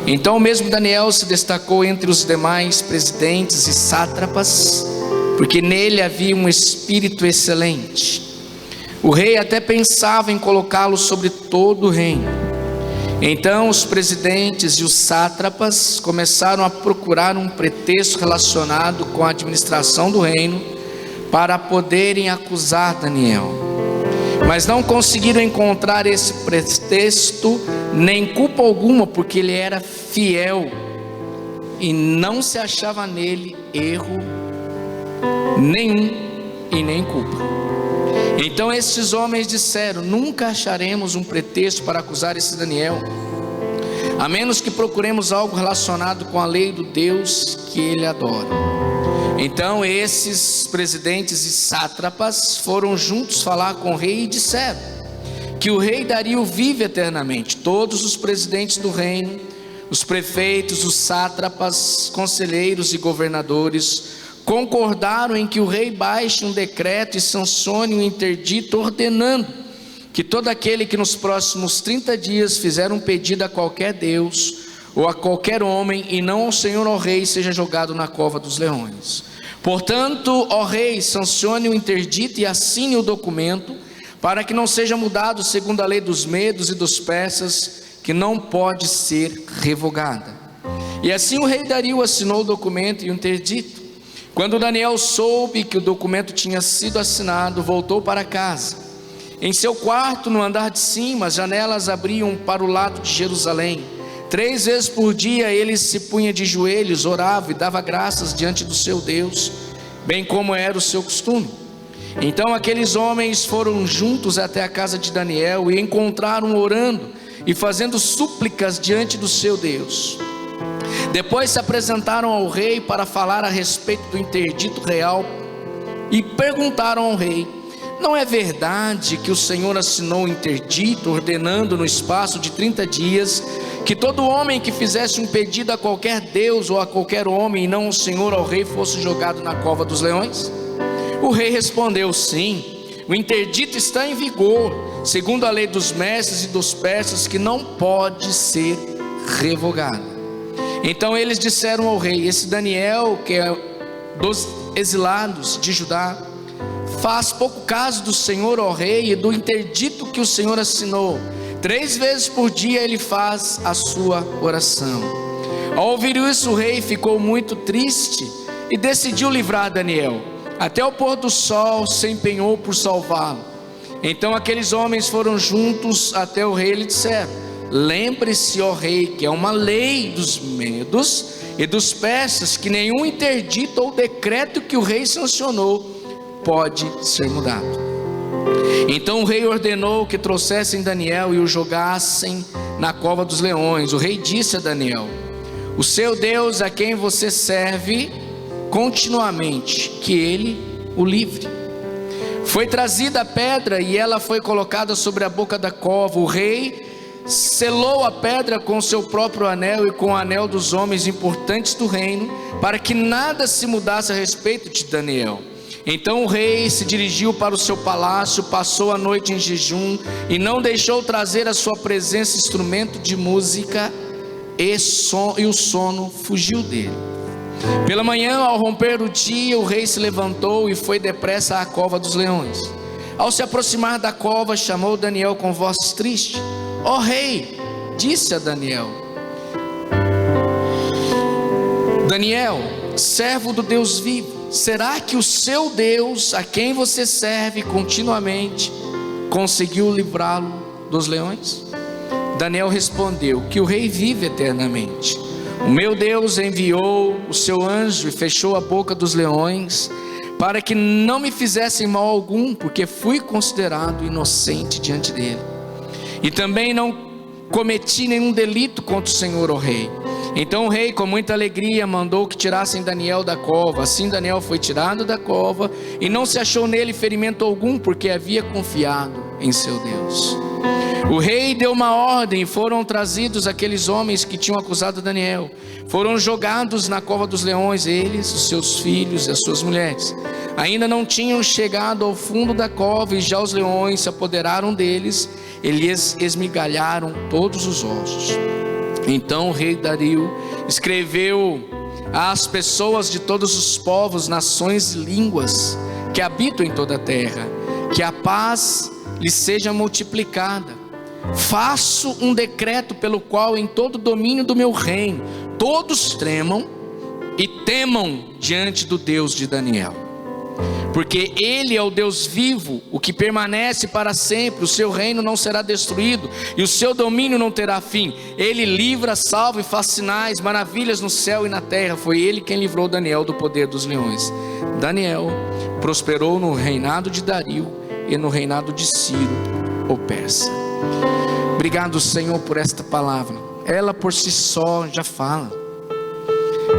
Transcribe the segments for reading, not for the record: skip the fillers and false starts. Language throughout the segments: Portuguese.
Então o mesmo Daniel se destacou entre os demais presidentes e sátrapas, porque nele havia um espírito excelente. O rei até pensava em colocá-lo sobre todo o reino. Então os presidentes e os sátrapas começaram a procurar um pretexto relacionado com a administração do reino para poderem acusar Daniel. Mas não conseguiram encontrar esse pretexto nem culpa alguma, porque ele era fiel e não se achava nele erro nenhum e nem culpa. Então estes homens disseram: nunca acharemos um pretexto para acusar esse Daniel, a menos que procuremos algo relacionado com a lei do Deus que ele adora. Então esses presidentes e sátrapas foram juntos falar com o rei e disseram que o rei Dario vive eternamente. Todos os presidentes do reino, os prefeitos, os sátrapas, conselheiros e governadores concordaram em que o rei baixe um decreto e sancione um interdito ordenando que todo aquele que nos próximos 30 dias fizer um pedido a qualquer Deus ou a qualquer homem, e não ao Senhor, ao rei, seja jogado na cova dos leões. Portanto, ó rei, sancione o interdito e assine o documento, para que não seja mudado segundo a lei dos medos e dos persas, que não pode ser revogada. E assim o rei Dario assinou o documento e o interdito. Quando Daniel soube que o documento tinha sido assinado, voltou para casa. Em seu quarto, no andar de cima, as janelas abriam para o lado de Jerusalém. 3 vezes por dia ele se punha de joelhos, orava e dava graças diante do seu Deus, bem como era o seu costume. Então aqueles homens foram juntos até a casa de Daniel e encontraram orando e fazendo súplicas diante do seu Deus. Depois se apresentaram ao rei para falar a respeito do interdito real e perguntaram ao rei: não é verdade que o Senhor assinou um interdito ordenando no espaço de 30 dias que todo homem que fizesse um pedido a qualquer Deus ou a qualquer homem, e não ao Senhor, ao rei, fosse jogado na cova dos leões? O rei respondeu: sim, o interdito está em vigor, segundo a lei dos mestres e dos persas, que não pode ser revogada. Então eles disseram ao rei: esse Daniel, que é dos exilados de Judá, faz pouco caso do Senhor, ó rei, e do interdito que o Senhor assinou. 3 vezes por dia ele faz a sua oração. Ao ouvir isso, o rei ficou muito triste e decidiu livrar Daniel. Até o pôr do sol se empenhou por salvá-lo. Então aqueles homens foram juntos até o rei e lhe disseram: lembre-se, ó rei, que é uma lei dos medos e dos persas, que nenhum interdito ou decreto que o rei sancionou pode ser mudado. Então o rei ordenou que trouxessem Daniel e o jogassem na cova dos leões. O rei disse a Daniel: o seu Deus, a quem você serve continuamente, que ele o livre. Foi trazida a pedra e ela foi colocada sobre a boca da cova. O rei selou a pedra com seu próprio anel e com o anel dos homens importantes do reino, para que nada se mudasse a respeito de Daniel. Então o rei se dirigiu para o seu palácio, passou a noite em jejum e não deixou trazer à sua presença instrumento de música, e o sono fugiu dele. Pela manhã, ao romper o dia, o rei se levantou e foi depressa à cova dos leões. Ao se aproximar da cova, chamou Daniel com voz triste. Ó rei, disse a Daniel: Daniel, servo do Deus vivo, será que o seu Deus, a quem você serve continuamente, conseguiu livrá-lo dos leões? Daniel respondeu: que o rei vive eternamente. O meu Deus enviou o seu anjo e fechou a boca dos leões, para que não me fizessem mal algum, porque fui considerado inocente diante dele. E também não cometi nenhum delito contra o Senhor, ó rei. Então o rei, com muita alegria, mandou que tirassem Daniel da cova. Assim Daniel foi tirado da cova e não se achou nele ferimento algum, porque havia confiado em seu Deus. O rei deu uma ordem e foram trazidos aqueles homens que tinham acusado Daniel. Foram jogados na cova dos leões, eles, os seus filhos e as suas mulheres. Ainda não tinham chegado ao fundo da cova e já os leões se apoderaram deles e lhes esmigalharam todos os ossos. Então o rei Dario escreveu às pessoas de todos os povos, nações e línguas que habitam em toda a terra, que a paz lhes seja multiplicada. Faço um decreto pelo qual em todo o domínio do meu reino todos tremam e temam diante do Deus de Daniel, porque ele é o Deus vivo, o que permanece para sempre. O seu reino não será destruído e o seu domínio não terá fim. Ele livra, salva e faz sinais, maravilhas no céu e na terra. Foi ele quem livrou Daniel do poder dos leões. Daniel prosperou no reinado de Dario e no reinado de Ciro, o persa. Obrigado, Senhor, por esta palavra. Ela por si só já fala.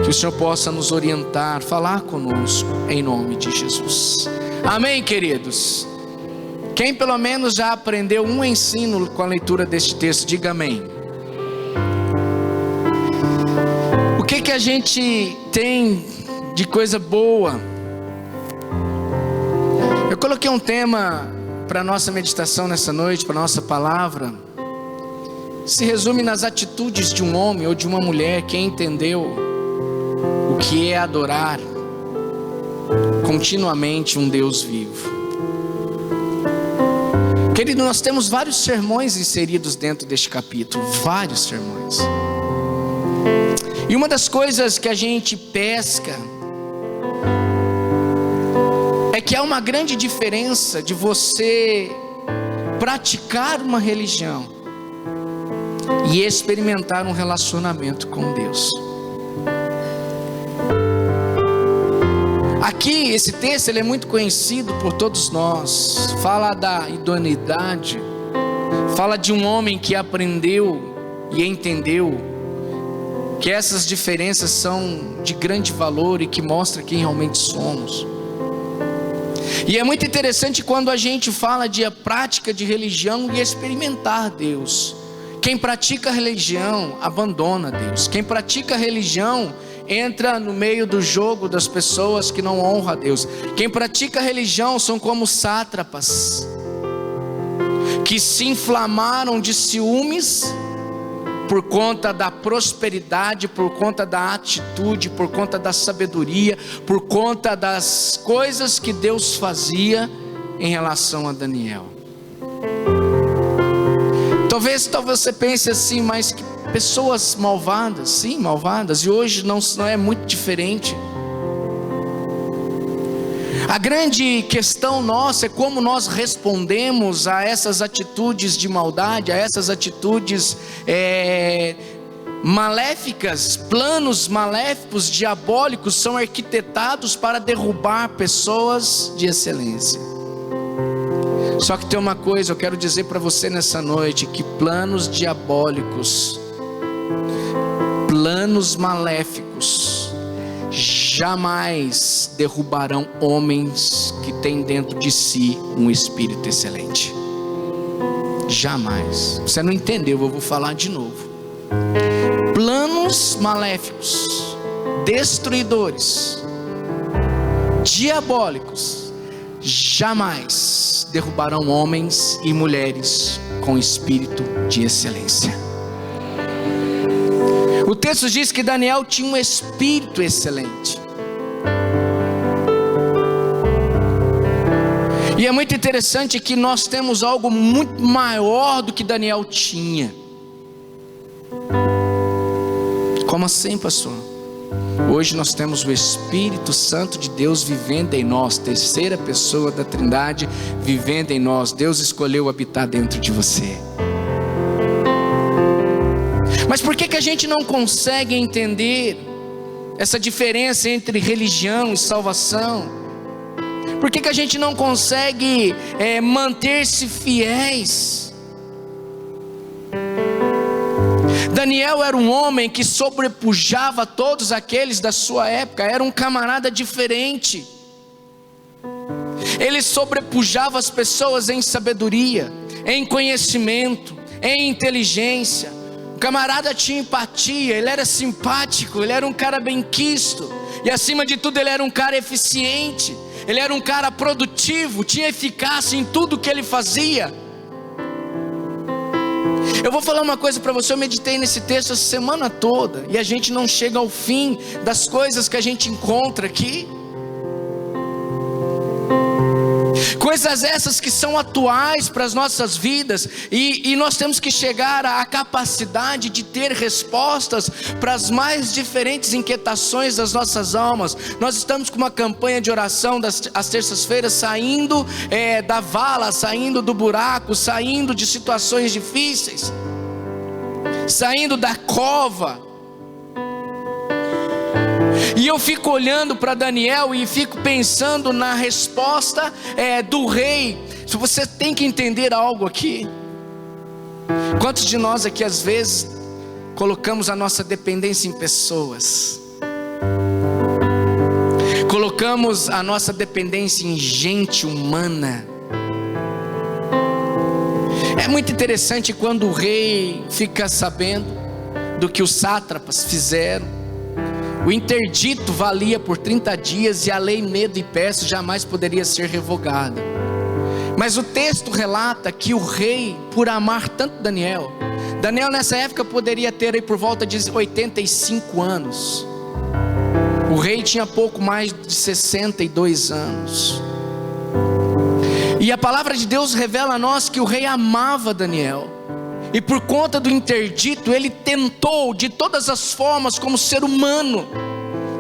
Que o Senhor possa nos orientar, falar conosco, em nome de Jesus. Amém, queridos? Quem pelo menos já aprendeu um ensino com a leitura deste texto, diga amém. O que a gente tem de coisa boa? Eu coloquei um tema para a nossa meditação nessa noite, para a nossa palavra. Se resume nas atitudes de um homem ou de uma mulher que entendeu o que é adorar continuamente um Deus vivo. Querido, nós temos vários sermões inseridos dentro deste capítulo, vários sermões. E uma das coisas que a gente pesca é que há uma grande diferença de você praticar uma religião e experimentar um relacionamento com Deus. Aqui, esse texto ele é muito conhecido por todos nós. Fala da idoneidade, fala de um homem que aprendeu e entendeu que essas diferenças são de grande valor e que mostra quem realmente somos. E é muito interessante quando a gente fala de a prática de religião e experimentar Deus. Quem pratica religião abandona Deus. Quem pratica religião entra no meio do jogo das pessoas que não honram a Deus. Quem pratica religião são como sátrapas, que se inflamaram de ciúmes por conta da prosperidade, por conta da atitude, por conta da sabedoria, por conta das coisas que Deus fazia em relação a Daniel. Talvez você pense assim, mas que pessoas malvadas, sim, malvadas, e hoje não é muito diferente. A grande questão nossa é como nós respondemos a essas atitudes de maldade, a essas atitudes maléficas. Planos maléficos, diabólicos são arquitetados para derrubar pessoas de excelência. Só que tem uma coisa, eu quero dizer para você nessa noite, que planos diabólicos, planos maléficos jamais derrubarão homens que têm dentro de si um espírito excelente. Jamais. Você não entendeu, eu vou falar de novo. Planos maléficos, destruidores, diabólicos jamais derrubarão homens e mulheres com espírito de excelência. O texto diz que Daniel tinha um espírito excelente. E é muito interessante que nós temos algo muito maior do que Daniel tinha. Como assim, pastor? Hoje nós temos o Espírito Santo de Deus vivendo em nós, terceira pessoa da Trindade vivendo em nós. Deus escolheu habitar dentro de você. Mas por que a gente não consegue entender essa diferença entre religião e salvação? Por que a gente não consegue manter-se fiéis? Daniel era um homem que sobrepujava todos aqueles da sua época, era um camarada diferente. Ele sobrepujava as pessoas em sabedoria, em conhecimento, em inteligência. O camarada tinha empatia, ele era simpático, ele era um cara bem-quisto. E acima de tudo ele era um cara eficiente, ele era um cara produtivo, tinha eficácia em tudo que ele fazia. Eu vou falar uma coisa para você, eu meditei nesse texto a semana toda, e a gente não chega ao fim das coisas que a gente encontra aqui. Coisas essas que são atuais para as nossas vidas, e nós temos que chegar à capacidade de ter respostas para as mais diferentes inquietações das nossas almas. Nós estamos com uma campanha de oração às terças-feiras, saindo da vala, saindo do buraco, saindo de situações difíceis, saindo da cova. E eu fico olhando para Daniel e fico pensando na resposta do rei. Se você tem que entender algo aqui. Quantos de nós aqui às vezes colocamos a nossa dependência em pessoas? Colocamos a nossa dependência em gente humana. É muito interessante quando o rei fica sabendo do que os sátrapas fizeram. O interdito valia por 30 dias e a lei medo e peço jamais poderia ser revogada. Mas o texto relata que o rei, por amar tanto Daniel nessa época poderia ter aí por volta de 85 anos. O rei tinha pouco mais de 62 anos. E a palavra de Deus revela a nós que o rei amava Daniel. E por conta do interdito, ele tentou de todas as formas, como ser humano,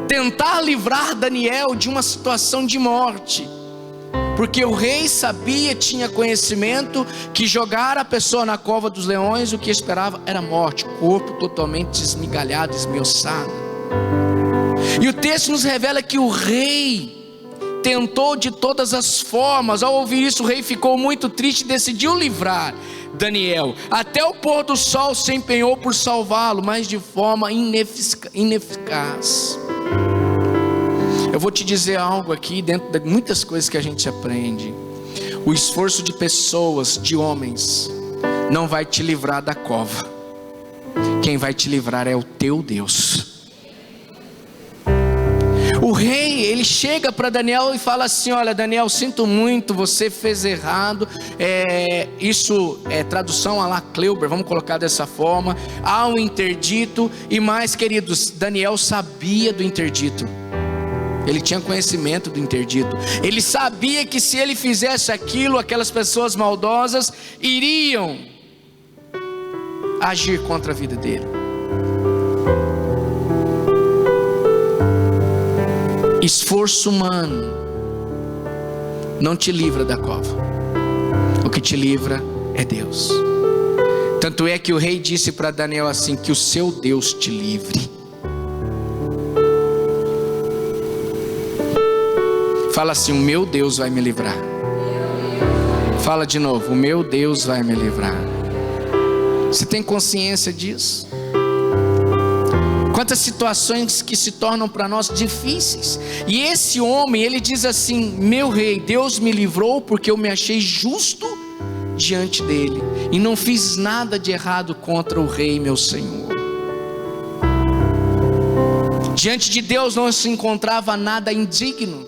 tentar livrar Daniel de uma situação de morte. Porque o rei sabia, tinha conhecimento, que jogar a pessoa na cova dos leões, o que esperava era morte, corpo totalmente esmigalhado, esmiuçado. E o texto nos revela que o rei tentou de todas as formas. Ao ouvir isso, o rei ficou muito triste e decidiu livrar Daniel. Até o pôr do sol se empenhou por salvá-lo, mas de forma ineficaz. Eu vou te dizer algo aqui, dentro de muitas coisas que a gente aprende. O esforço de pessoas, de homens, não vai te livrar da cova. Quem vai te livrar é o teu Deus. O rei, ele chega para Daniel e fala assim: olha Daniel, sinto muito, você fez errado. Isso é tradução à la Kleuber, vamos colocar dessa forma. Há um interdito. E mais, queridos, Daniel sabia do interdito. Ele tinha conhecimento do interdito. Ele sabia que se ele fizesse aquilo, aquelas pessoas maldosas iriam agir contra a vida dele. Esforço humano não te livra da cova. O que te livra é Deus. Tanto é que o rei disse para Daniel assim: que o seu Deus te livre. Fala assim: o meu Deus vai me livrar. Fala de novo: o meu Deus vai me livrar. Você tem consciência disso? Quantas situações que se tornam para nós difíceis. E esse homem, ele diz assim: meu rei, Deus me livrou porque eu me achei justo diante dele, e não fiz nada de errado contra o rei meu senhor. Diante de Deus não se encontrava nada indigno.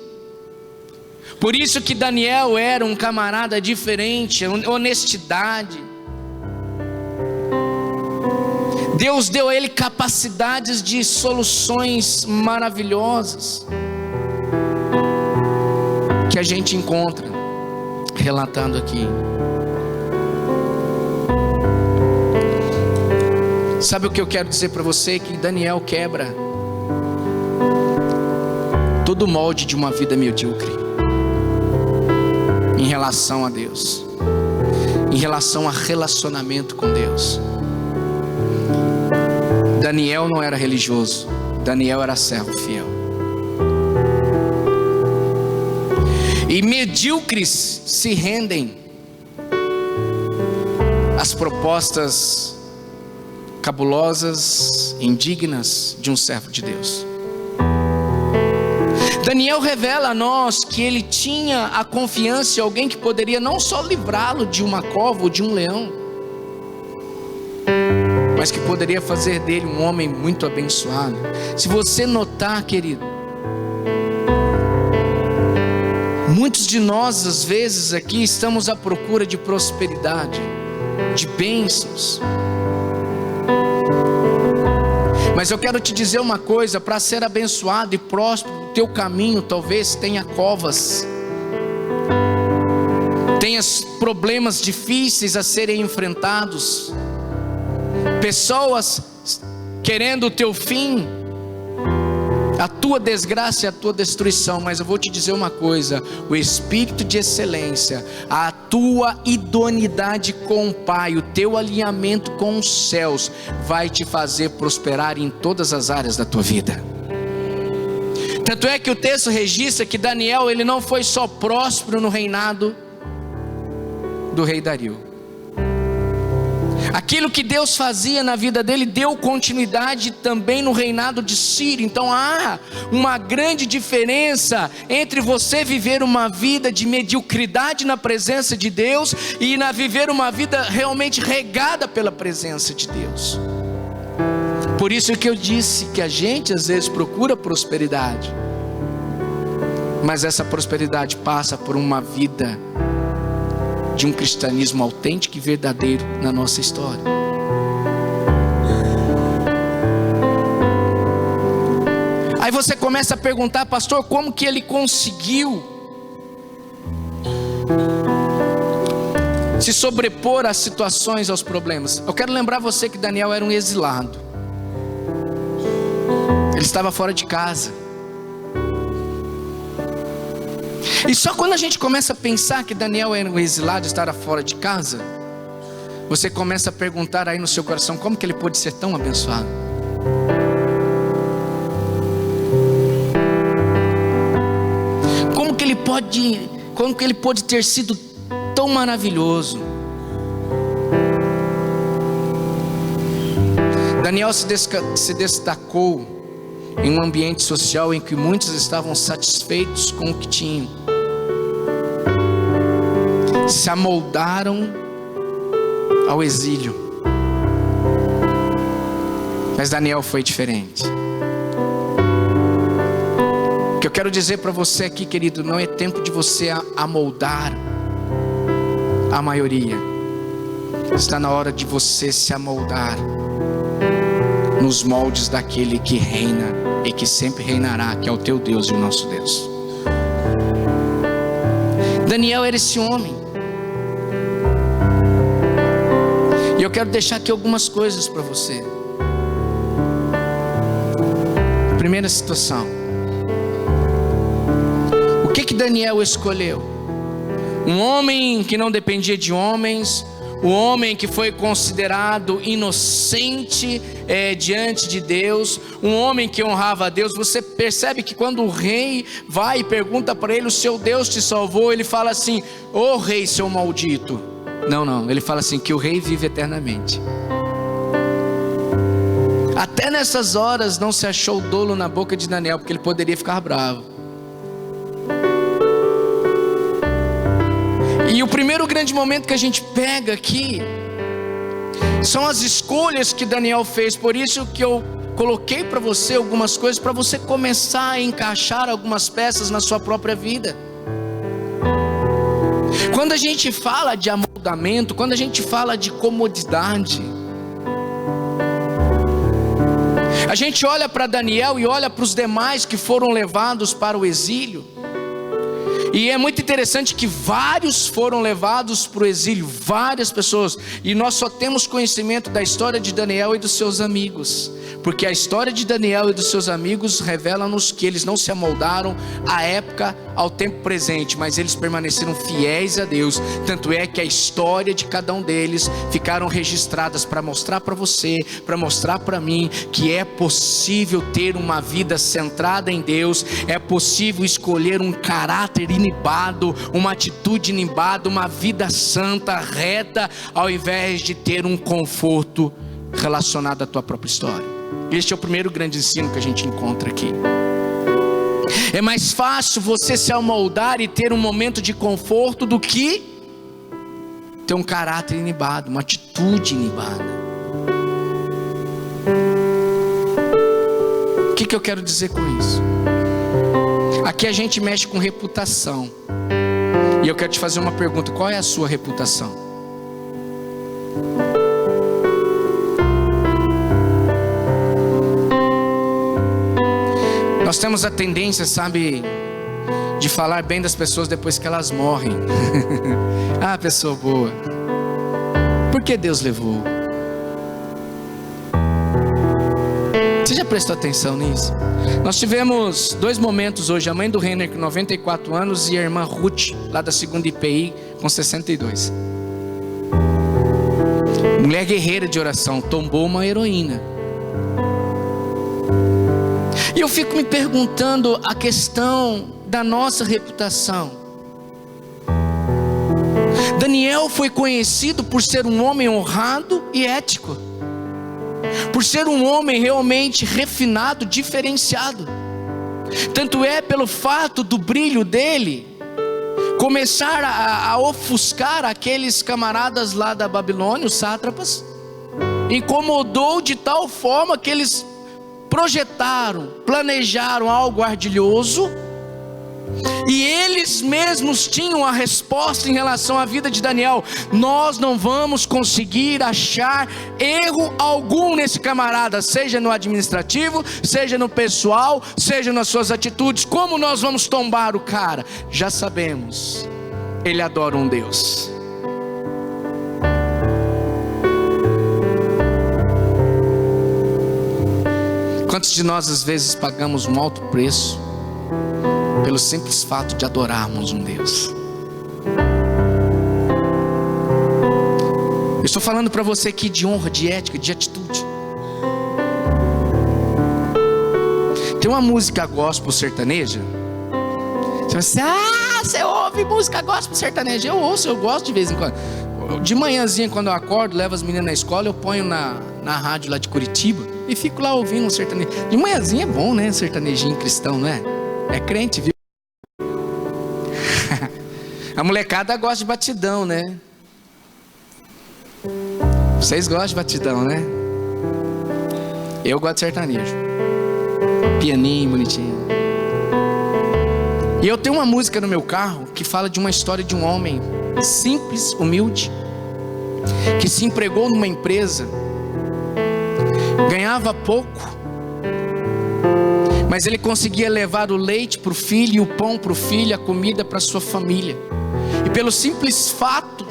Por isso que Daniel era um camarada diferente, honestidade. Deus deu a ele capacidades de soluções maravilhosas, que a gente encontra relatando aqui. Sabe o que eu quero dizer para você? Que Daniel quebra todo o molde de uma vida medíocre em relação a Deus, em relação a relacionamento com Deus. Daniel não era religioso, Daniel era servo fiel. E medíocres se rendem às propostas cabulosas, indignas de um servo de Deus. Daniel revela a nós que ele tinha a confiança em alguém que poderia não só livrá-lo de uma cova ou de um leão, mas que poderia fazer dele um homem muito abençoado. Se você notar, querido, muitos de nós às vezes aqui estamos à procura de prosperidade, de bênçãos. Mas eu quero te dizer uma coisa: para ser abençoado e próspero, o teu caminho talvez tenha covas, tenha problemas difíceis a serem enfrentados, pessoas querendo o teu fim, a tua desgraça e a tua destruição. Mas eu vou te dizer uma coisa: o espírito de excelência, a tua idoneidade com o Pai, o teu alinhamento com os céus, vai te fazer prosperar em todas as áreas da tua vida. Tanto é que o texto registra que Daniel, ele não foi só próspero no reinado do rei Dario. Aquilo que Deus fazia na vida dele deu continuidade também no reinado de Ciro. Então há uma grande diferença entre você viver uma vida de mediocridade na presença de Deus e viver uma vida realmente regada pela presença de Deus. Por isso que eu disse que a gente às vezes procura prosperidade, mas essa prosperidade passa por uma vida de um cristianismo autêntico e verdadeiro na nossa história. Aí você começa a perguntar: pastor, como que ele conseguiu se sobrepor às situações, aos problemas? Eu quero lembrar você que Daniel era um exilado. Ele estava fora de casa. E só quando a gente começa a pensar que Daniel era um exilado, estava fora de casa, você começa a perguntar aí no seu coração: como que ele pôde ser tão abençoado? Como que ele pode ter sido tão maravilhoso? Daniel se destacou em um ambiente social em que muitos estavam satisfeitos com o que tinham, se amoldaram ao exílio. Mas Daniel foi diferente. O que eu quero dizer para você aqui, querido, não é tempo de você amoldar a maioria. Está na hora de você se amoldar nos moldes daquele que reina e que sempre reinará, que é o teu Deus e o nosso Deus. Daniel era esse homem. E eu quero deixar aqui algumas coisas para você. Primeira situação: o que Daniel escolheu? Um homem que não dependia de homens, um homem que foi considerado inocente diante de Deus, um homem que honrava a Deus. Você percebe que quando o rei vai e pergunta para ele: o seu Deus te salvou? Ele fala assim: ô rei, seu maldito. Não, ele fala assim: que o rei vive eternamente. Até nessas horas não se achou dolo na boca de Daniel, porque ele poderia ficar bravo. E o primeiro grande momento que a gente pega aqui são as escolhas que Daniel fez. Por isso que eu coloquei para você algumas coisas, para você começar a encaixar algumas peças na sua própria vida. Quando a gente fala de amoldamento, quando a gente fala de comodidade, a gente olha para Daniel e olha para os demais que foram levados para o exílio. E é muito interessante que vários foram levados para o exílio, várias pessoas. E nós só temos conhecimento da história de Daniel e dos seus amigos, porque a história de Daniel e dos seus amigos revela-nos que eles não se amoldaram à época, ao tempo presente, mas eles permaneceram fiéis a Deus. Tanto é que a história de cada um deles ficaram registradas para mostrar para você, para mostrar para mim, que é possível ter uma vida centrada em Deus, é possível escolher um caráter inibado, uma atitude inibada, uma vida santa, reta, ao invés de ter um conforto relacionado à tua própria história. Este é o primeiro grande ensino que a gente encontra aqui. É mais fácil você se amoldar e ter um momento de conforto do que ter um caráter inibado, uma atitude inibada. O que eu quero dizer com isso? Aqui a gente mexe com reputação. E eu quero te fazer uma pergunta: qual é a sua reputação? Nós temos a tendência, sabe, de falar bem das pessoas depois que elas morrem. Ah, pessoa boa. Por que Deus levou? Você já prestou atenção nisso? Nós tivemos 2 momentos hoje. A mãe do Renner com 94 anos e a irmã Ruth, lá da 2ª IPI, com 62. Mulher guerreira de oração, tombou uma heroína. E eu fico me perguntando a questão da nossa reputação. Daniel foi conhecido por ser um homem honrado e ético, por ser um homem realmente refinado, diferenciado. Tanto é pelo fato do brilho dele começar a ofuscar aqueles camaradas lá da Babilônia, os sátrapas. Incomodou de tal forma que eles projetaram, planejaram algo ardilhoso, e eles mesmos tinham a resposta em relação à vida de Daniel. Nós não vamos conseguir achar erro algum nesse camarada, seja no administrativo, seja no pessoal, seja nas suas atitudes. Como nós vamos tombar o cara? Já sabemos, ele adora um Deus. Quantos de nós às vezes pagamos um alto preço pelo simples fato de adorarmos um Deus? Eu estou falando para você aqui de honra, de ética, de atitude. Tem uma música gospel sertaneja. Você vai dizer, você ouve música gospel sertaneja? Eu ouço, eu gosto de vez em quando. De manhãzinha, quando eu acordo, levo as meninas na escola, eu ponho na rádio lá de Curitiba e fico lá ouvindo um sertanejo. De manhãzinha é bom, né? Sertanejinho cristão, não é? É crente, viu? A molecada gosta de batidão, né? Vocês gostam de batidão, né? Eu gosto de sertanejo. Pianinho, bonitinho. E eu tenho uma música no meu carro que fala de uma história de um homem simples, humilde, que se empregou numa empresa, ganhava pouco, mas ele conseguia levar o leite para o filho, o pão para o filho, a comida para a sua família. E pelo simples fato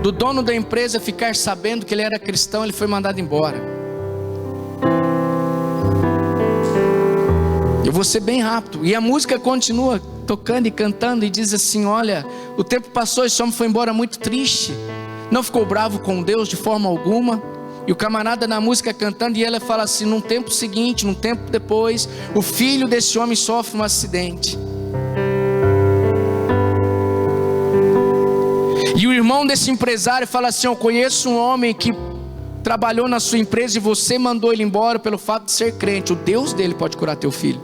do dono da empresa ficar sabendo que ele era cristão, ele foi mandado embora. Eu vou ser bem rápido. E a música continua tocando e cantando e diz assim: olha, o tempo passou, esse homem foi embora muito triste, não ficou bravo com Deus de forma alguma. E o camarada na música cantando, e ela fala assim: num tempo seguinte, num tempo depois, o filho desse homem sofre um acidente. E o irmão desse empresário fala assim: eu conheço um homem que trabalhou na sua empresa e você mandou ele embora pelo fato de ser crente. O Deus dele pode curar teu filho.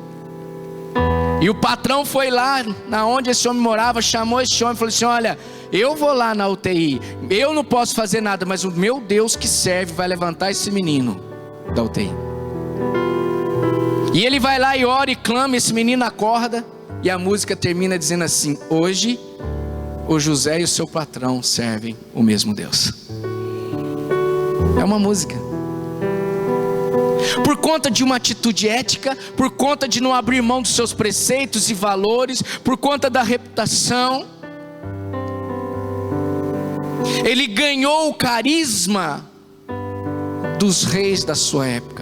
E o patrão foi lá, na onde esse homem morava, chamou esse homem e falou assim: olha, eu vou lá na UTI, eu não posso fazer nada, mas o meu Deus que serve vai levantar esse menino da UTI. E ele vai lá e ora e clama, esse menino acorda, e a música termina dizendo assim: hoje o José e o seu patrão servem o mesmo Deus. É uma música. Por conta de uma atitude ética, por conta de não abrir mão dos seus preceitos e valores, por conta da reputação, ele ganhou o carisma dos reis da sua época.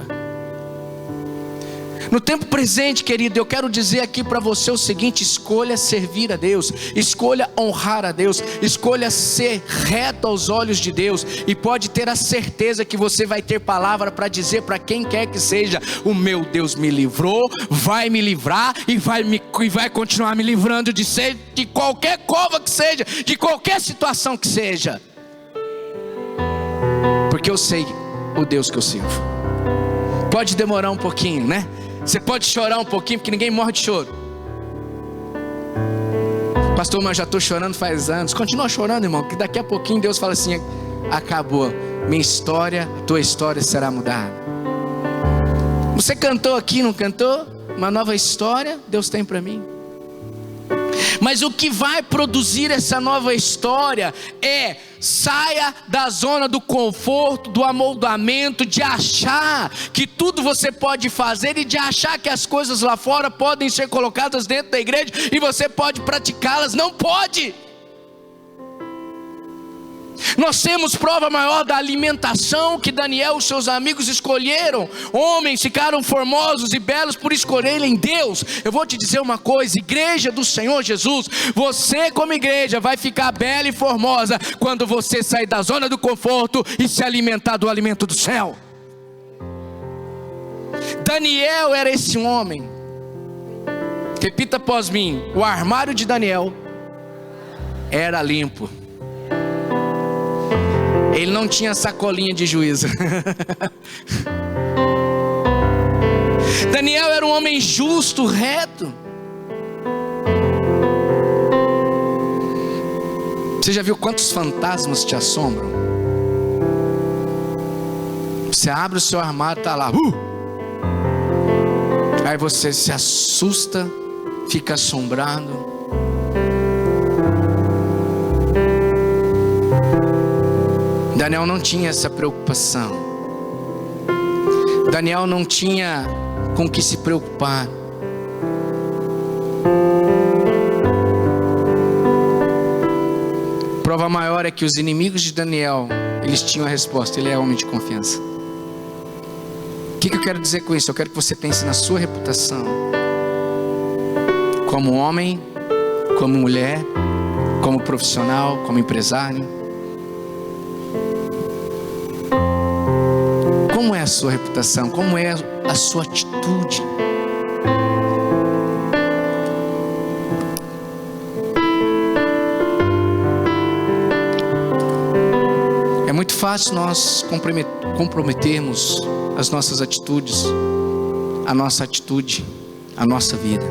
No tempo presente, querido, eu quero dizer aqui para você o seguinte: escolha servir a Deus, escolha honrar a Deus, escolha ser reto aos olhos de Deus, e pode ter a certeza que você vai ter palavra para dizer para quem quer que seja: o meu Deus me livrou, vai me livrar e vai continuar me livrando de qualquer cova que seja, de qualquer situação que seja, porque eu sei o Deus que eu sirvo. Pode demorar um pouquinho, né? Você pode chorar um pouquinho, porque ninguém morre de choro. Pastor, mas já estou chorando faz anos. Continua chorando, irmão, que daqui a pouquinho Deus fala assim: acabou, minha história, a tua história será mudada. Você cantou aqui, não cantou? Uma nova história Deus tem para mim. Mas o que vai produzir essa nova história é: saia da zona do conforto, do amoldamento, de achar que tudo você pode fazer e de achar que as coisas lá fora podem ser colocadas dentro da igreja e você pode praticá-las. Não pode. Nós temos prova maior da alimentação que Daniel e os seus amigos escolheram. Homens ficaram formosos e belos por escolherem Deus. Eu vou te dizer uma coisa, igreja do Senhor Jesus, você como igreja vai ficar bela e formosa quando você sair da zona do conforto e se alimentar do alimento do céu. Daniel era esse homem. Repita após mim: o armário de Daniel era limpo. Ele não tinha sacolinha de juízo. Daniel era um homem justo, reto. Você já viu quantos fantasmas te assombram? Você abre o seu armário, está lá. Aí você se assusta, fica assombrado. Daniel não tinha essa preocupação. Daniel não tinha com que se preocupar. Prova maior é que os inimigos de Daniel, eles tinham a resposta: ele é homem de confiança. O que eu quero dizer com isso? Eu quero que você pense na sua reputação, como homem, como mulher, como profissional, como empresário. Como é a sua reputação? Como é a sua atitude? É muito fácil nós comprometermos as nossas atitudes, a nossa atitude, a nossa vida.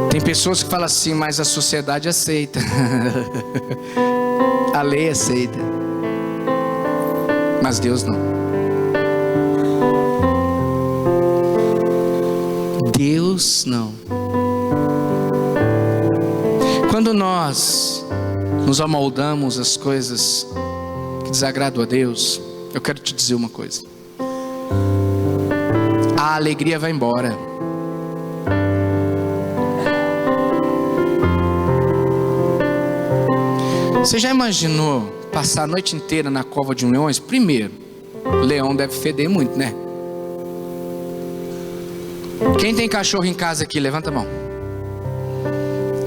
Tem pessoas que falam assim: mas a sociedade aceita. A lei aceita, mas Deus não. Deus não. Quando nós nos amoldamos às coisas que desagradam a Deus, eu quero te dizer uma coisa: a alegria vai embora. Você já imaginou passar a noite inteira na cova de um leão? Primeiro, leão deve feder muito, né? Quem tem cachorro em casa aqui, levanta a mão.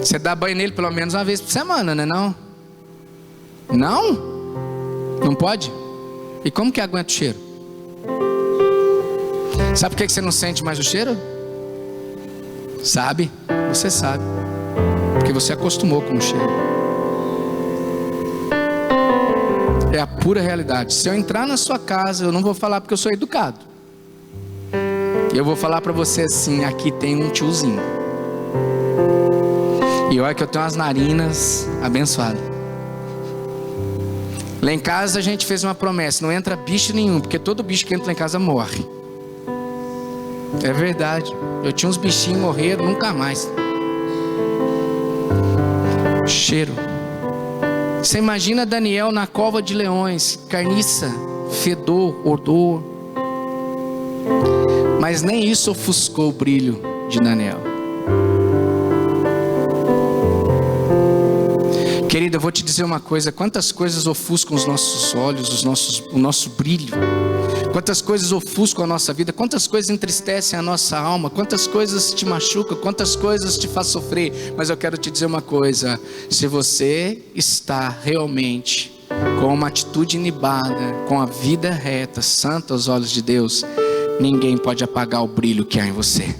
Você dá banho nele pelo menos uma vez por semana, né? Não? Não? Não pode? E como que aguenta o cheiro? Sabe por que você não sente mais o cheiro? Sabe? Você sabe. Porque você acostumou com o cheiro. É a pura realidade. Se eu entrar na sua casa, eu não vou falar porque eu sou educado. Eu vou falar para você assim: aqui tem um tiozinho. E olha que eu tenho umas narinas abençoadas. Lá em casa a gente fez uma promessa: não entra bicho nenhum, porque todo bicho que entra lá em casa morre. É verdade. Eu tinha uns bichinhos, morreram, nunca mais. Cheiro. Você imagina Daniel na cova de leões, carniça, fedor, odor. Mas nem isso ofuscou o brilho de Daniel. Querida, eu vou te dizer uma coisa: quantas coisas ofuscam os nossos olhos, o nosso brilho. Quantas coisas ofuscam a nossa vida, quantas coisas entristecem a nossa alma, quantas coisas te machucam, quantas coisas te faz sofrer. Mas eu quero te dizer uma coisa: se você está realmente com uma atitude inibada, com a vida reta, santa aos olhos de Deus, ninguém pode apagar o brilho que há em você,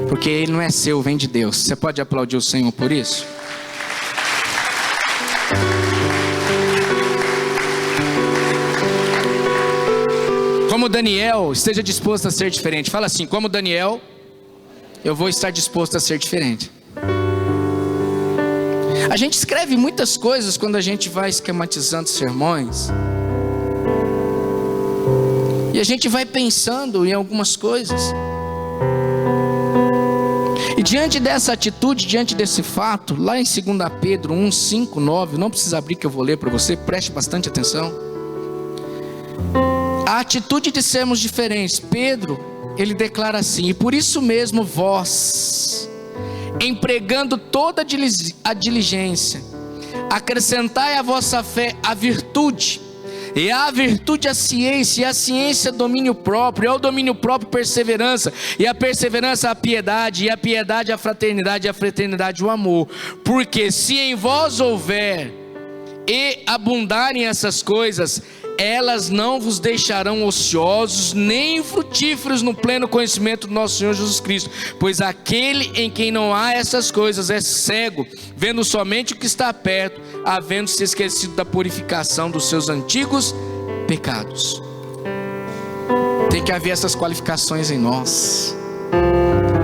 porque ele não é seu, vem de Deus. Você pode aplaudir o Senhor por isso? Como Daniel, esteja disposto a ser diferente. Fala assim: como Daniel, eu vou estar disposto a ser diferente. A gente escreve muitas coisas quando a gente vai esquematizando sermões. E a gente vai pensando em algumas coisas. diante dessa atitude, diante desse fato, lá em 2 Pedro 1, 5, 9, não precisa abrir que eu vou ler para você, preste bastante atenção. A atitude de sermos diferentes, Pedro, ele declara assim: e por isso mesmo vós, empregando toda a diligência, acrescentai à vossa fé a virtude, e a virtude a ciência, e a ciência domínio próprio, e ao domínio próprio perseverança, e a perseverança a piedade, e a piedade a fraternidade, e a fraternidade o amor. Porque se em vós houver e abundarem essas coisas, elas não vos deixarão ociosos, nem frutíferos no pleno conhecimento do nosso Senhor Jesus Cristo. Pois aquele em quem não há essas coisas é cego, vendo somente o que está perto, havendo se esquecido da purificação dos seus antigos pecados. Tem que haver essas qualificações em nós.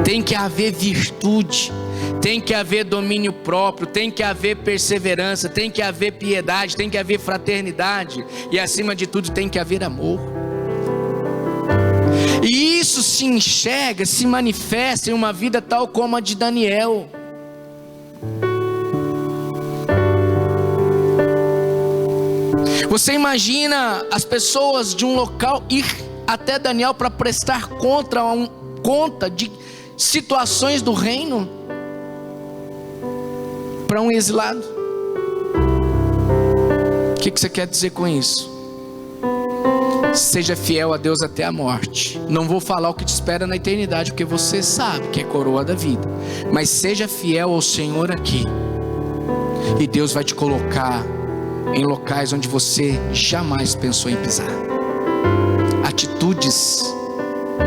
Tem que haver virtude, tem que haver domínio próprio, tem que haver perseverança, tem que haver piedade, tem que haver fraternidade, e acima de tudo tem que haver amor. E isso se enxerga, se manifesta em uma vida tal como a de Daniel. Você imagina as pessoas de um local ir até Daniel para prestar conta de situações do reino para um exilado? O que você quer dizer com isso? Seja fiel a Deus até a morte. Não vou falar o que te espera na eternidade, porque você sabe que é coroa da vida. Mas seja fiel ao Senhor aqui, e Deus vai te colocar em locais onde você jamais pensou em pisar. Atitudes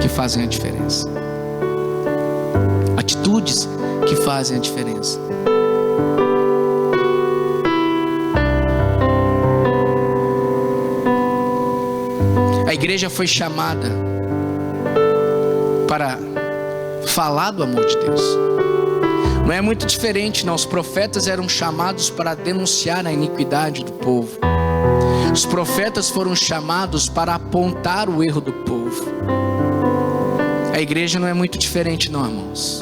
que fazem a diferença. Atitudes que fazem a diferença. A igreja foi chamada para falar do amor de Deus. Não é muito diferente, não. Os profetas eram chamados para denunciar a iniquidade do povo. Os profetas foram chamados para apontar o erro do povo. A igreja não é muito diferente, não, irmãos.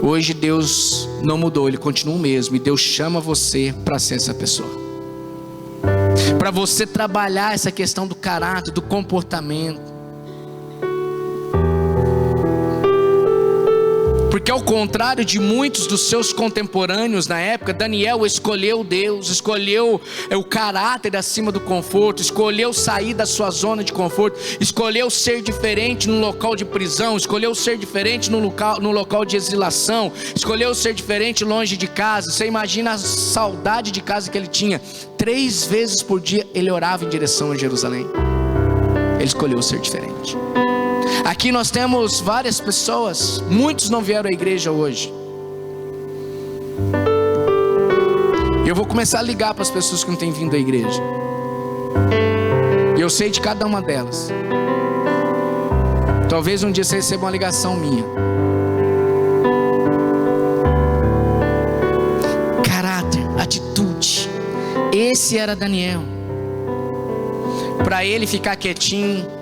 Hoje Deus não mudou, Ele continua o mesmo. E Deus chama você para ser essa pessoa, para você trabalhar essa questão do caráter, do comportamento. Porque ao contrário de muitos dos seus contemporâneos na época, Daniel escolheu Deus, escolheu o caráter acima do conforto, escolheu sair da sua zona de conforto, escolheu ser diferente no local de prisão, escolheu ser diferente no local de exilação, escolheu ser diferente longe de casa. Você imagina a saudade de casa que ele tinha. 3 vezes por dia ele orava em direção a Jerusalém. Ele escolheu ser diferente. Aqui nós temos várias pessoas, muitos não vieram à igreja hoje. Eu vou começar a ligar para as pessoas que não têm vindo à igreja. E eu sei de cada uma delas. Talvez um dia você receba uma ligação minha. Caráter, atitude. Esse era Daniel. Para ele ficar quietinho,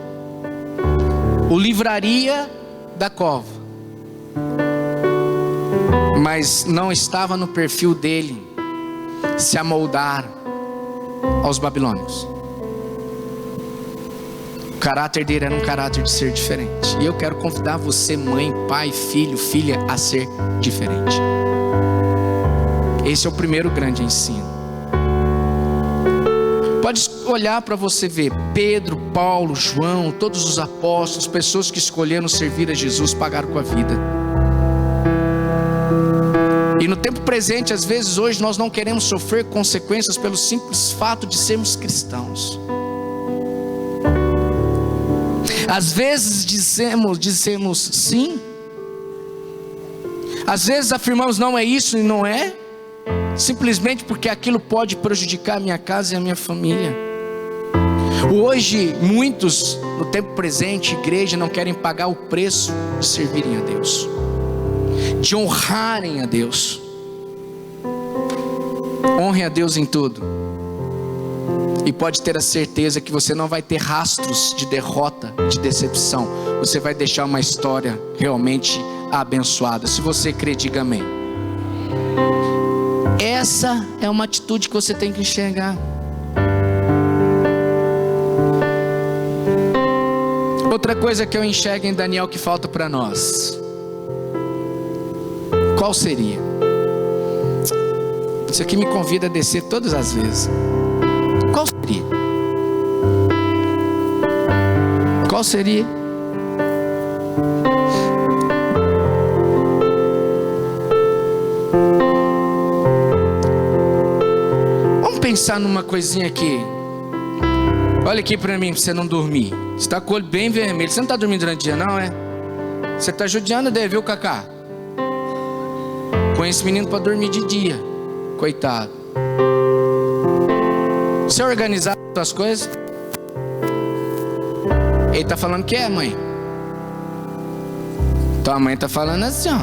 o livraria da cova, mas não estava no perfil dele se amoldar aos babilônios. O caráter dele era um caráter de ser diferente. E eu quero convidar você, mãe, pai, filho, filha, a ser diferente. Esse é o primeiro grande ensino. Pode olhar para você ver Pedro, Paulo, João, todos os apóstolos, pessoas que escolheram servir a Jesus, pagaram com a vida. E no tempo presente, às vezes hoje, nós não queremos sofrer consequências pelo simples fato de sermos cristãos. Às vezes dizemos sim. Às vezes afirmamos não é isso e não é, simplesmente porque aquilo pode prejudicar a minha casa e a minha família. Hoje, muitos, no tempo presente, igreja, não querem pagar o preço de servirem a Deus, de honrarem a Deus. Honrem a Deus em tudo. E pode ter a certeza que você não vai ter rastros de derrota, de decepção. Você vai deixar uma história realmente abençoada. Se você crê, diga amém. Essa é uma atitude que você tem que enxergar. Outra coisa que eu enxergo em Daniel que falta para nós. Qual seria? Isso aqui me convida a descer todas as vezes. Qual seria? Qual seria? Vamos pensar numa coisinha aqui. Olha aqui para mim, para você não dormir. Você está com o olho bem vermelho. Você não está dormindo durante o dia, não, é? Você está judiando dele, viu, Cacá? Põe esse menino para dormir de dia. Coitado. Você é organizado com as coisas? Ele está falando que é, mãe. Tua mãe está falando assim, ó.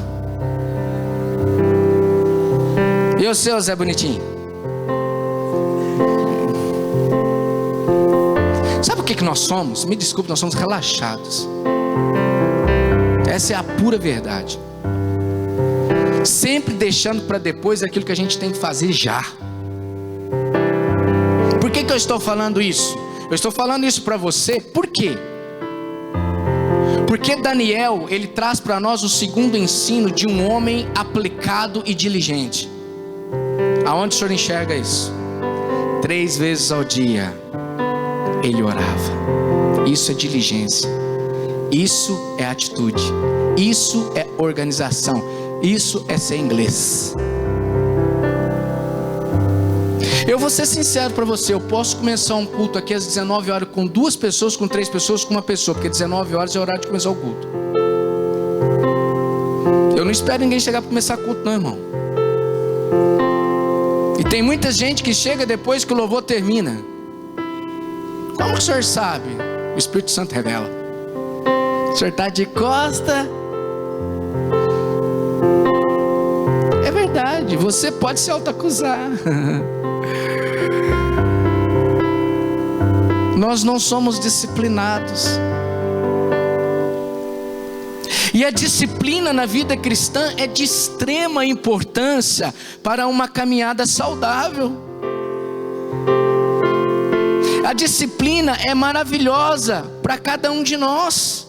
E o seu, Zé Bonitinho? Sabe o que nós somos? Me desculpe, nós somos relaxados. Essa é a pura verdade. Sempre deixando para depois aquilo que a gente tem que fazer já. Por que eu estou falando isso? Eu estou falando isso para você, por quê? Porque Daniel, ele traz para nós o segundo ensino de um homem aplicado e diligente. Aonde o senhor enxerga isso? 3 vezes ao dia ele orava. Isso é diligência. Isso é atitude. Isso é organização. Isso é ser inglês. Eu vou ser sincero para você. Eu posso começar um culto aqui às 19 horas com 2 pessoas, com 3 pessoas, com 1 pessoa, porque 19 horas é o horário de começar o culto. Eu não espero ninguém chegar para começar o culto, não, irmão. E tem muita gente que chega depois que o louvor termina. Como que o senhor sabe? O Espírito Santo revela. O senhor está de costa. É verdade, você pode se autoacusar. Nós não somos disciplinados. E a disciplina na vida cristã é de extrema importância para uma caminhada saudável. A disciplina é maravilhosa para cada um de nós.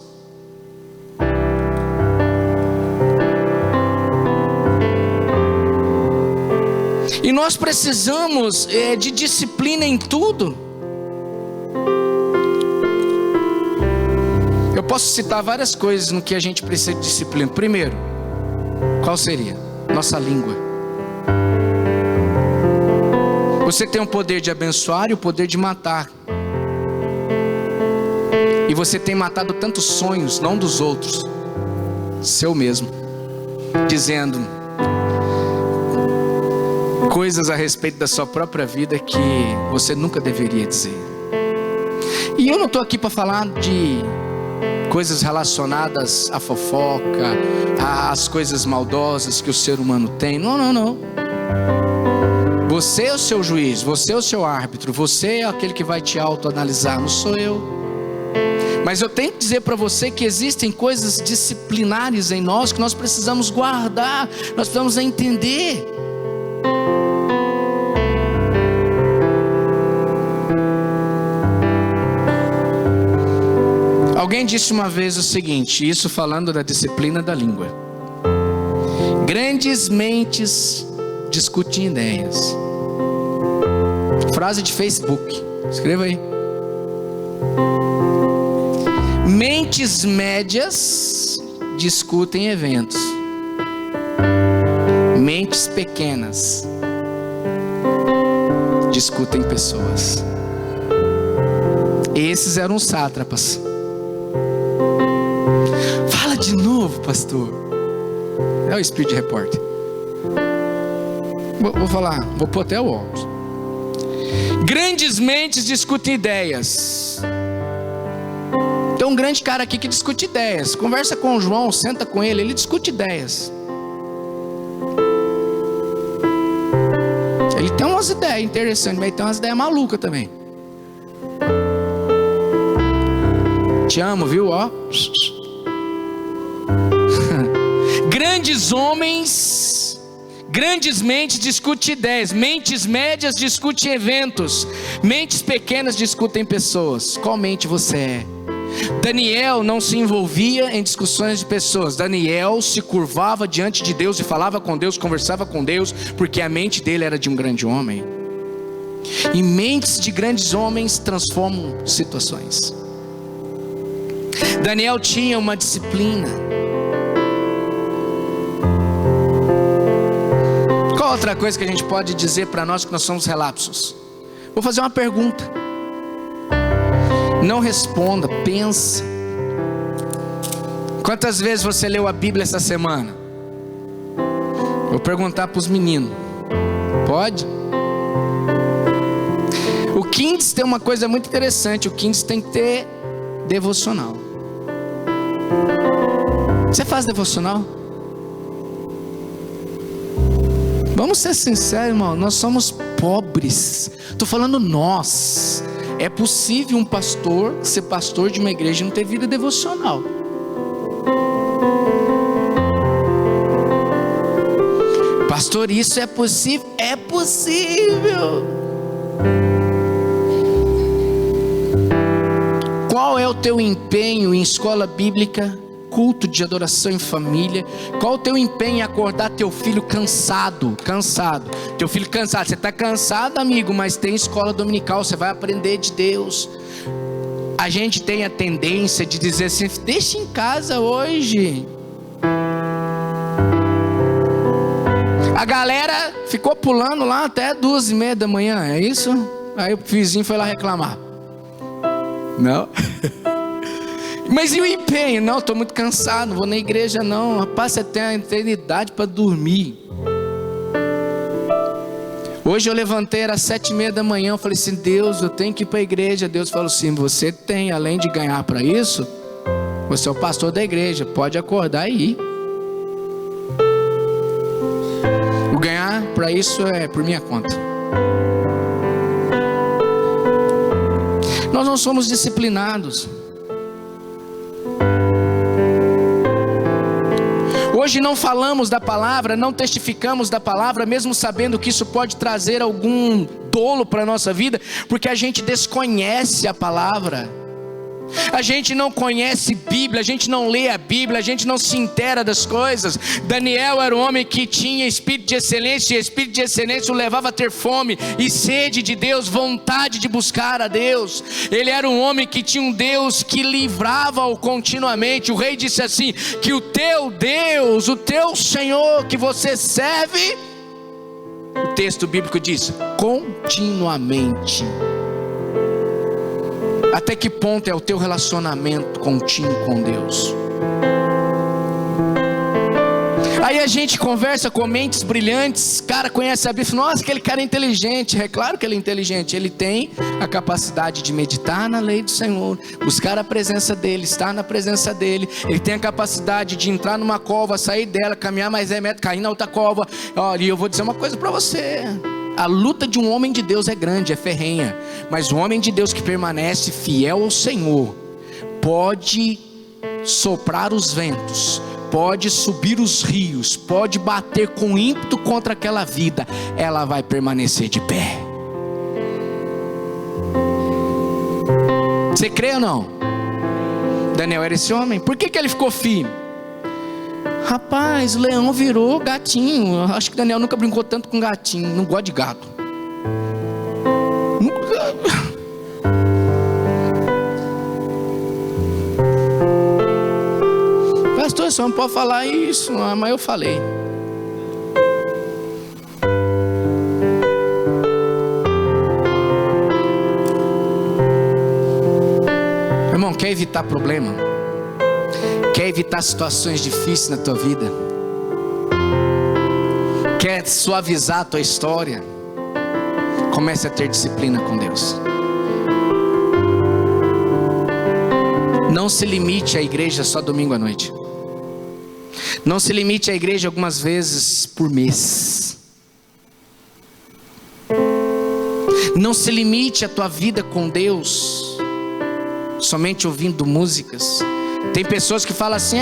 E nós precisamos de disciplina em tudo. Eu posso citar várias coisas no que a gente precisa de disciplina. Primeiro, qual seria? Nossa língua. Você tem o poder de abençoar e o poder de matar. E você tem matado tantos sonhos, não dos outros, seu mesmo, dizendo coisas a respeito da sua própria vida que você nunca deveria dizer. E eu não estou aqui para falar de coisas relacionadas à fofoca, às coisas maldosas que o ser humano tem. Não, não, não. Você é o seu juiz, você é o seu árbitro, você é aquele que vai te autoanalisar, não sou eu. Mas eu tenho que dizer para você que existem coisas disciplinares em nós que nós precisamos guardar, nós precisamos entender. Alguém disse uma vez o seguinte, isso falando da disciplina da língua: grandes mentes discutem ideias. Frase de Facebook, escreva aí. Mentes médias discutem eventos. Mentes pequenas discutem pessoas. Esses eram os sátrapas. Fala de novo, pastor. É o Speed Report. Vou falar, vou pôr até o óculos. Grandes mentes discutem ideias. Tem um grande cara aqui que discute ideias. Conversa com o João, senta com ele, ele discute ideias. Ele tem umas ideias interessantes, mas tem umas ideias malucas também. Te amo, viu? Ó. Grandes homens, grandes mentes discutem ideias, mentes médias discutem eventos, mentes pequenas discutem pessoas. Qual mente você é? Daniel não se envolvia em discussões de pessoas. Daniel se curvava diante de Deus e falava com Deus, conversava com Deus, porque a mente dele era de um grande homem. E mentes de grandes homens transformam situações. Daniel tinha uma disciplina. Qual outra coisa que a gente pode dizer para nós que nós somos relapsos? Vou fazer uma pergunta. Não responda, pensa. Quantas vezes você leu a Bíblia essa semana? Vou perguntar para os meninos. Pode? O Kids tem uma coisa muito interessante. O Kids tem que ter devocional. Você faz devocional? Vamos ser sinceros, irmão. Nós somos pobres. Estou falando nós. É possível um pastor ser pastor de uma igreja e não ter vida devocional. Pastor, isso é possível? É possível. Qual é o teu empenho em escola bíblica, culto de adoração em família? Qual o teu empenho em acordar teu filho cansado? Teu filho cansado, você está cansado, amigo, mas tem escola dominical, você vai aprender de Deus. A gente tem a tendência de dizer assim, deixa em casa hoje. A galera ficou pulando lá até 2:30 da manhã, é isso? Aí o vizinho foi lá reclamar. Não. Mas e o empenho? Não, estou muito cansado, não vou na igreja não. Rapaz, você tem a eternidade para dormir. Hoje eu levantei, era 7:30 da manhã. Eu falei assim, Deus, eu tenho que ir para a igreja. Deus falou assim, você tem, além de ganhar para isso, você é o pastor da igreja, pode acordar e ir. O ganhar para isso é por minha conta. Nós não somos disciplinados. Hoje não falamos da palavra, não testificamos da palavra, mesmo sabendo que isso pode trazer algum dolo para a nossa vida, porque a gente desconhece a palavra. A gente não conhece Bíblia, a gente não lê a Bíblia, a gente não se inteira das coisas. Daniel era um homem que tinha espírito de excelência, e espírito de excelência o levava a ter fome e sede de Deus, vontade de buscar a Deus. Ele era um homem que tinha um Deus que livrava-o continuamente. O rei disse assim, que o teu Deus, o teu Senhor que você serve, o texto bíblico diz, continuamente. Até que ponto é o teu relacionamento contínuo com Deus? Aí a gente conversa com mentes brilhantes, cara conhece a Bíblia, nossa, aquele cara é inteligente. É claro que ele é inteligente, ele tem a capacidade de meditar na lei do Senhor, buscar a presença dele, estar na presença dele. Ele tem a capacidade de entrar numa cova, sair dela, caminhar mais 10 metros, cair na outra cova. Olha, e eu vou dizer uma coisa para você. A luta de um homem de Deus é grande, é ferrenha, mas o homem de Deus que permanece fiel ao Senhor, pode soprar os ventos, pode subir os rios, pode bater com ímpeto contra aquela vida, ela vai permanecer de pé. Você crê ou não? Daniel era esse homem. Por que ele ficou firme? Rapaz, o leão virou gatinho. Eu acho que Daniel nunca brincou tanto com gatinho. Não gosta de gato. Nunca. Pastor, só não pode falar isso. Mas eu falei. Irmão, quer evitar problema? Quer evitar situações difíceis na tua vida? Quer suavizar a tua história? Comece a ter disciplina com Deus. Não se limite à igreja só domingo à noite. Não se limite à igreja algumas vezes por mês. Não se limite a tua vida com Deus somente ouvindo músicas. Tem pessoas que falam assim: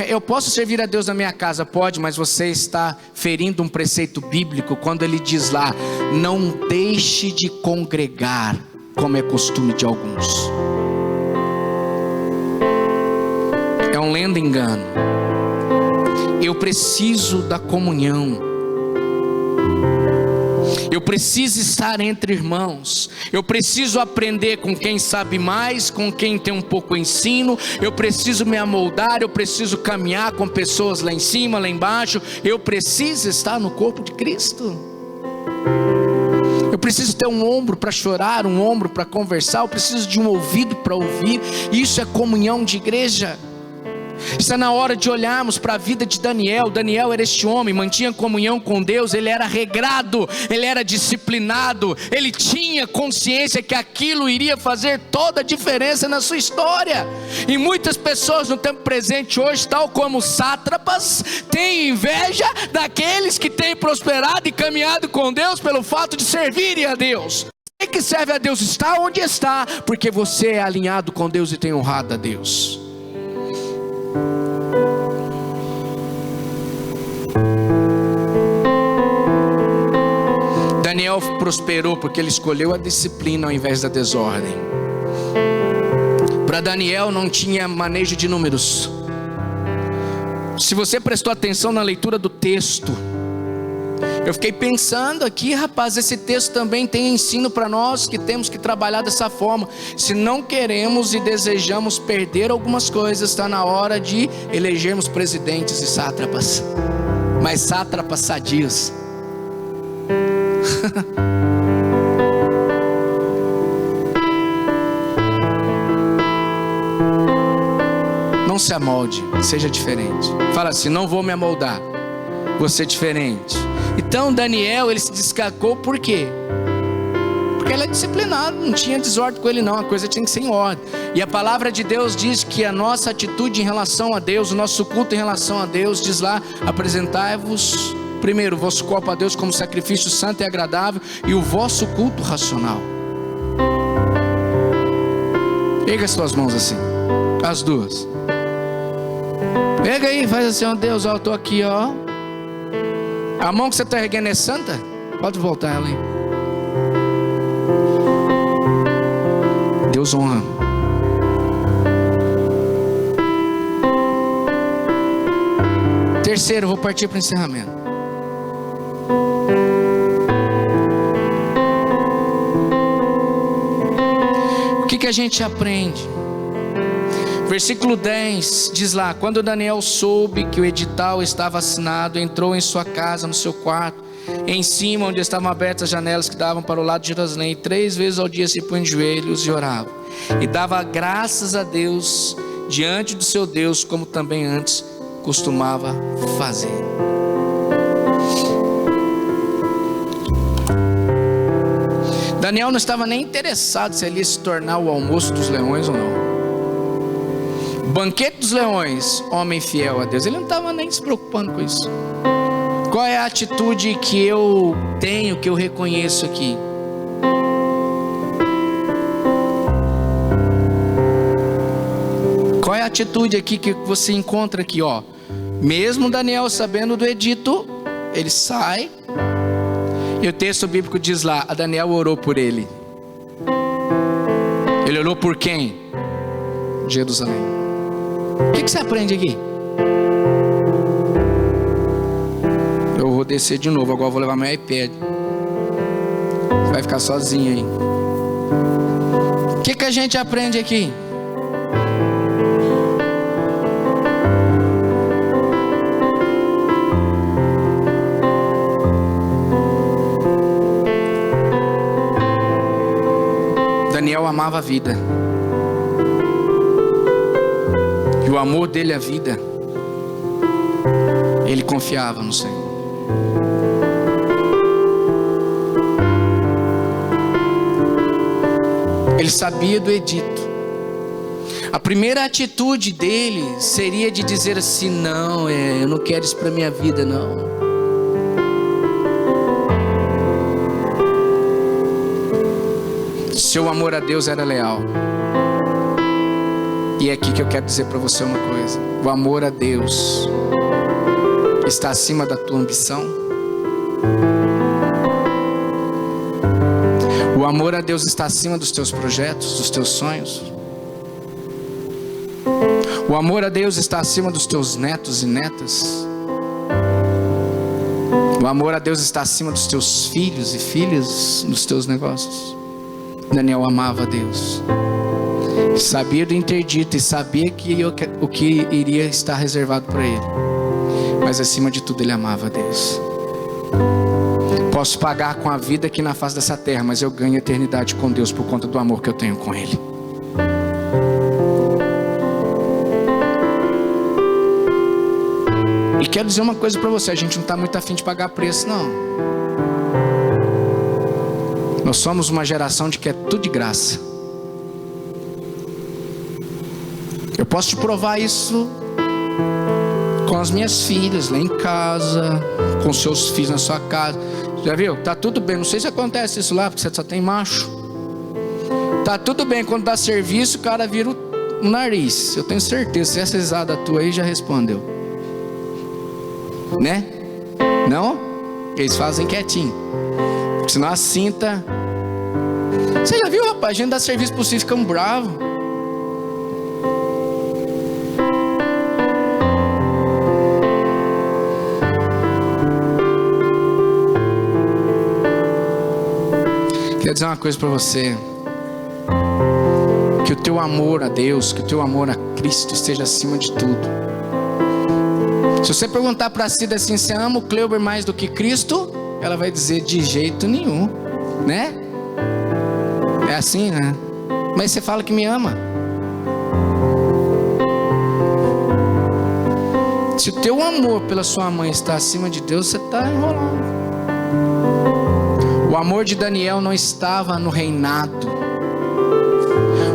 eu posso servir a Deus na minha casa. Pode, mas você está ferindo um preceito bíblico quando ele diz lá: não deixe de congregar, como é costume de alguns. É um lenda engano. Eu preciso da comunhão. Eu preciso estar entre irmãos. Eu preciso aprender com quem sabe mais, com quem tem um pouco ensino. Eu preciso me amoldar. Eu preciso caminhar com pessoas lá em cima, lá embaixo. Eu preciso estar no corpo de Cristo. Eu preciso ter um ombro para chorar, um ombro para conversar. Eu preciso de um ouvido para ouvir. Isso é comunhão de igreja. Está na hora de olharmos para a vida de Daniel. Daniel era este homem, mantinha comunhão com Deus. Ele era regrado, ele era disciplinado. Ele tinha consciência que aquilo iria fazer toda a diferença na sua história. E muitas pessoas no tempo presente hoje, tal como sátrapas, têm inveja daqueles que têm prosperado e caminhado com Deus pelo fato de servirem a Deus. Você que serve a Deus está onde está, porque você é alinhado com Deus e tem honrado a Deus. Daniel prosperou porque ele escolheu a disciplina ao invés da desordem. Para Daniel não tinha manejo de números. Se você prestou atenção na leitura do texto, eu fiquei pensando aqui, rapaz, esse texto também tem ensino para nós que temos que trabalhar dessa forma. Se não queremos e desejamos perder algumas coisas, está na hora de elegermos presidentes e sátrapas, mas sátrapas sadios. Não se amolde, seja diferente. Fala assim: não vou me amoldar, vou ser diferente. Então Daniel, ele se destacou por quê? Porque ele é disciplinado, não tinha desordem com ele não, a coisa tinha que ser em ordem. E a palavra de Deus diz que a nossa atitude em relação a Deus, o nosso culto em relação a Deus, diz lá: apresentai-vos primeiro o vosso corpo a Deus como sacrifício santo e agradável, e o vosso culto racional. Pega as suas mãos assim, as duas. Pega aí, faz assim: ó Deus, ó, eu estou aqui, ó. A mão que você está erguendo é santa? Pode voltar ela aí. Deus honra. Terceiro, vou partir para o encerramento. O que a gente aprende? Versículo 10 diz lá: quando Daniel soube que o edital estava assinado, entrou em sua casa, no seu quarto, em cima onde estavam abertas as janelas que davam para o lado de Jerusalém, e 3 vezes ao dia se punha em joelhos e orava, e dava graças a Deus diante do seu Deus, como também antes costumava fazer. Daniel não estava nem interessado se ele ia se tornar o almoço dos leões ou não. Banquete dos leões, homem fiel a Deus. Ele não estava nem se preocupando com isso. Qual é a atitude que eu tenho, que eu reconheço aqui? Qual é a atitude aqui que você encontra aqui, ó? Mesmo Daniel sabendo do edito, ele sai. E o texto bíblico diz lá: a Daniel orou por ele. Ele orou por quem? Jerusalém. O que você aprende aqui? Eu vou descer de novo. Agora eu vou levar meu iPad. Você vai ficar sozinho aí. O que a gente aprende aqui? Daniel amava a vida. E o amor dele à vida, ele confiava no Senhor. Ele sabia do edito. A primeira atitude dele seria de dizer assim: não, eu não quero isso para minha vida, não. Seu amor a Deus era leal. E é aqui que eu quero dizer para você uma coisa: o amor a Deus está acima da tua ambição. O amor a Deus está acima dos teus projetos, dos teus sonhos. O amor a Deus está acima dos teus netos e netas. O amor a Deus está acima dos teus filhos e filhas, dos teus negócios. Daniel amava a Deus, sabia do interdito e sabia o que iria estar reservado para ele, mas acima de tudo ele amava a Deus. Posso pagar com a vida aqui na face dessa terra, mas eu ganho a eternidade com Deus por conta do amor que eu tenho com Ele. E quero dizer uma coisa para você: a gente não está muito afim de pagar preço, não. Nós somos uma geração de que é tudo de graça. Eu posso te provar isso com as minhas filhas lá em casa, com seus filhos na sua casa. Já viu? Tá tudo bem. Não sei se acontece isso lá, porque você só tem macho. Tá tudo bem, quando dá serviço, o cara vira o nariz. Eu tenho certeza, se essa risada tua aí já respondeu. Né? Não? Eles fazem quietinho. Porque senão a cinta. Você já viu, rapaz? A gente dá serviço pro filho, ficamos bravos. Quero dizer uma coisa para você: que o teu amor a Deus, que o teu amor a Cristo esteja acima de tudo. Se você perguntar para a Cida assim: você ama o Cleuber mais do que Cristo? Ela vai dizer: de jeito nenhum, né? É assim, né? Mas você fala que me ama. Se o teu amor pela sua mãe está acima de Deus, você está enrolado. O amor de Daniel não estava no reinado.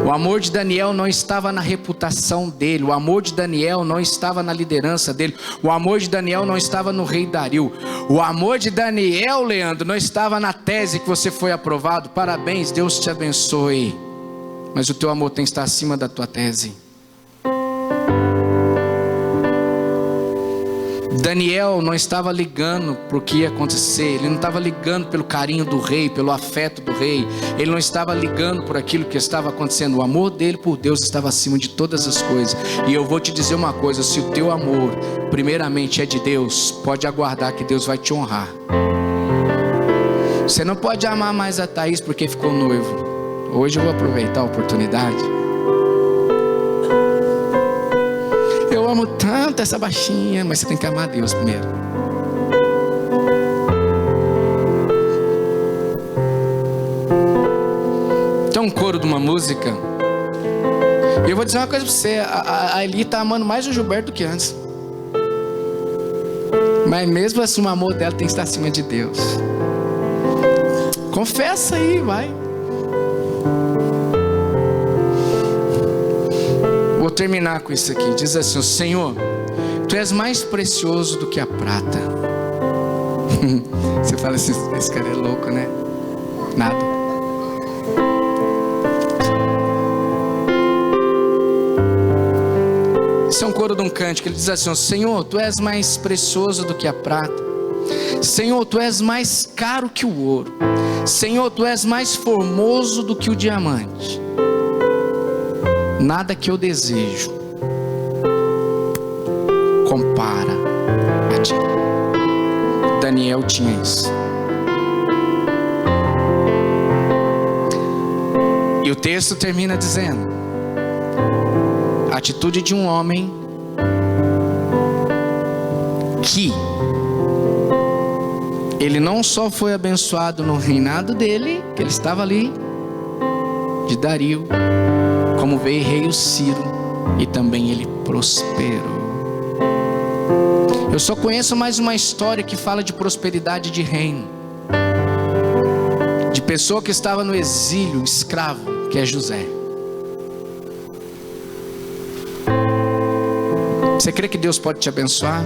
O amor de Daniel não estava na reputação dele. O amor de Daniel não estava na liderança dele. O amor de Daniel não estava no rei Dario. O amor de Daniel, Leandro, não estava na tese que você foi aprovado. Parabéns, Deus te abençoe. Mas o teu amor tem que estar acima da tua tese. Daniel não estava ligando para o que ia acontecer. Ele não estava ligando pelo carinho do rei, pelo afeto do rei. Ele não estava ligando por aquilo que estava acontecendo. O amor dele por Deus estava acima de todas as coisas. E eu vou te dizer uma coisa: se o teu amor primeiramente é de Deus, pode aguardar que Deus vai te honrar. Você não pode amar mais a Thaís porque ficou noivo. Hoje eu vou aproveitar a oportunidade. Eu amo tanto essa baixinha, mas você tem que amar a Deus primeiro. Tem um coro de uma música. E eu vou dizer uma coisa pra você: a Eli tá amando mais o Gilberto do que antes. Mas mesmo assim o amor dela tem que estar acima de Deus. Confessa aí, vai. Vou terminar com isso aqui. Diz assim: Senhor, Tu és mais precioso do que a prata. Você fala assim: esse cara é louco, né? Nada. Isso é um coro de um cântico. Ele diz assim: Senhor, Tu és mais precioso do que a prata. Senhor, Tu és mais caro que o ouro. Senhor, Tu és mais formoso do que o diamante. Nada que eu desejo compara a Ti. Daniel tinha isso. E o texto termina dizendo: a atitude de um homem que ele não só foi abençoado no reinado dele, que ele estava ali, de Dario, como veio rei o Ciro, e também ele prosperou. Eu só conheço mais uma história que fala de prosperidade de reino, de pessoa que estava no exílio, escravo, que é José. Você crê que Deus pode te abençoar?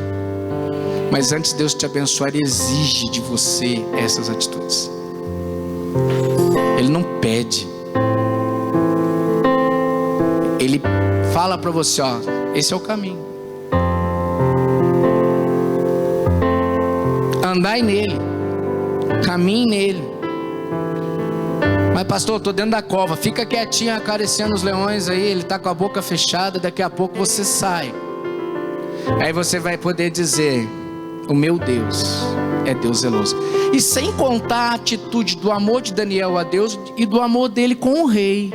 Mas antes de Deus te abençoar, Ele exige de você essas atitudes. Ele não pede. Ele fala para você, ó, esse é o caminho. Andai nele, caminhe nele. Mas pastor, eu estou dentro da cova, fica quietinho acariciando os leões aí, ele está com a boca fechada, daqui a pouco você sai. Aí você vai poder dizer, o meu Deus é Deus zeloso. E sem contar a atitude do amor de Daniel a Deus e do amor dele com o rei.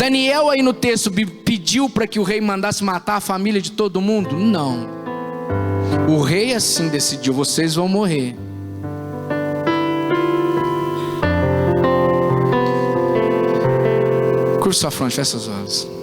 Daniel aí no texto pediu para que o rei mandasse matar a família de todo mundo? Não. O rei assim decidiu, vocês vão morrer. Curva sua fronte, fecha seus olhos.